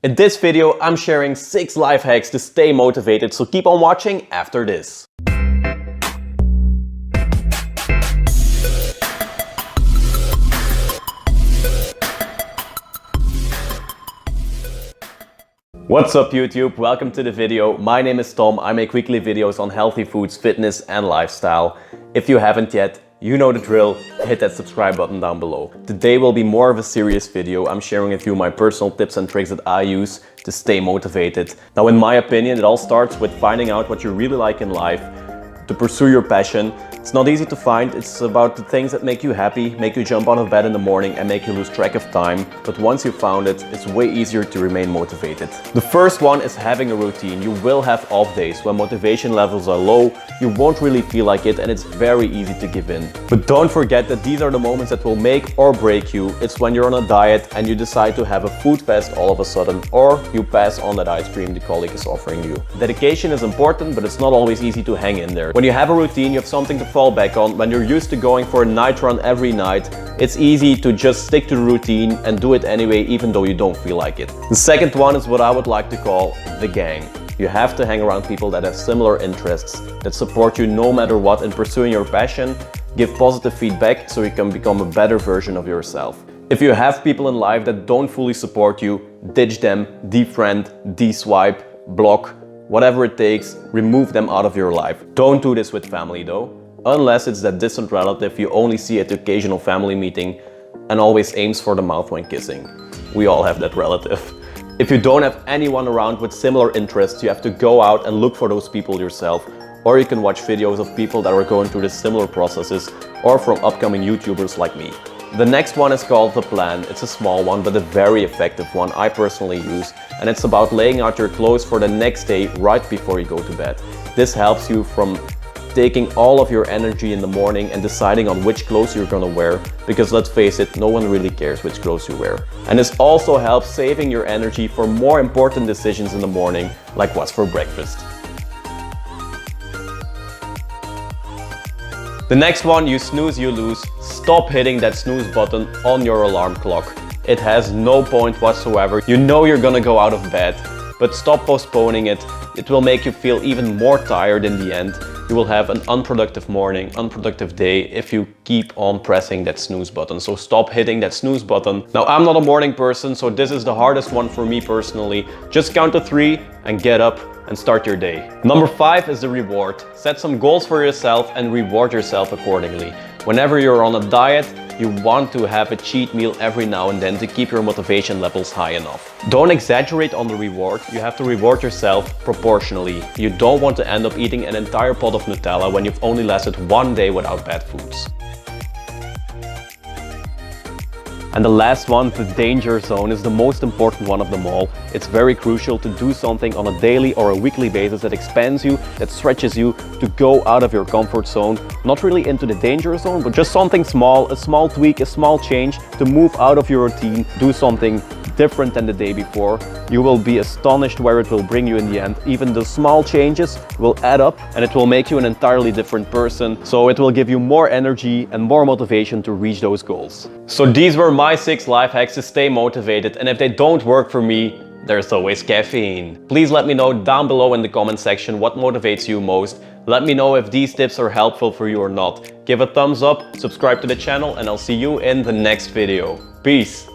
In this video, I'm sharing 6 life hacks to stay motivated, so keep on watching after this. What's up YouTube? Welcome to the video. My name is Tom. I make weekly videos on healthy foods, fitness and lifestyle. If you haven't yet, you know the drill, hit that subscribe button down below. Today will be more of a serious video. I'm sharing with you my personal tips and tricks that I use to stay motivated. Now, in my opinion, it all starts with finding out what you really like in life, to pursue your passion. It's not easy to find. It's about the things that make you happy, make you jump out of bed in the morning and make you lose track of time. But once you've found it, it's way easier to remain motivated. The first one is having a routine. You will have off days when motivation levels are low, you won't really feel like it, and it's very easy to give in. But don't forget that these are the moments that will make or break you. It's when you're on a diet and you decide to have a food fast all of a sudden, or you pass on that ice cream the colleague is offering you. Dedication is important, but it's not always easy to hang in there. When you have a routine, you have something to fall back on. When you're used to going for a night run every night, it's easy to just stick to the routine and do it anyway, even though you don't feel like it. The second one is what I would like to call the gang. You have to hang around people that have similar interests, that support you no matter what in pursuing your passion, give positive feedback so you can become a better version of yourself. If you have people in life that don't fully support you, ditch them, defriend, deswipe, block, whatever it takes, remove them out of your life. Don't do this with family though, unless it's that distant relative you only see at the occasional family meeting and always aims for the mouth when kissing. We all have that relative. If you don't have anyone around with similar interests, you have to go out and look for those people yourself, or you can watch videos of people that are going through the similar processes, or from upcoming YouTubers like me. The next one is called the plan. It's a small one, but a very effective one I personally use, and it's about laying out your clothes for the next day right before you go to bed. This helps you from taking all of your energy in the morning and deciding on which clothes you're gonna wear, because let's face it, no one really cares which clothes you wear. And this also helps saving your energy for more important decisions in the morning, like what's for breakfast. The next one, you snooze, you lose. Stop hitting that snooze button on your alarm clock. It has no point whatsoever. You know you're gonna go out of bed, but stop postponing it. It will make you feel even more tired in the end. You will have an unproductive morning, unproductive day if you keep on pressing that snooze button. So stop hitting that snooze button. Now, I'm not a morning person, so this is the hardest one for me personally. Just count to 3 and get up and start your day. Number 5 is the reward. Set some goals for yourself and reward yourself accordingly. Whenever you're on a diet, you want to have a cheat meal every now and then to keep your motivation levels high enough. Don't exaggerate on the reward. You have to reward yourself proportionally. You don't want to end up eating an entire pot of Nutella when you've only lasted 1 day without bad foods. And the last one, the danger zone, is the most important one of them all. It's very crucial to do something on a daily or a weekly basis that expands you, that stretches you, to go out of your comfort zone. Not really into the danger zone, but just something small, a small tweak, a small change to move out of your routine, do something different than the day before. You will be astonished where it will bring you in the end. Even the small changes will add up and it will make you an entirely different person. So it will give you more energy and more motivation to reach those goals. So these were my 6 life hacks to stay motivated, and if they don't work for me, there's always caffeine. Please let me know down below in the comment section what motivates you most. Let me know if these tips are helpful for you or not. Give a thumbs up, subscribe to the channel, and I'll see you in the next video. Peace!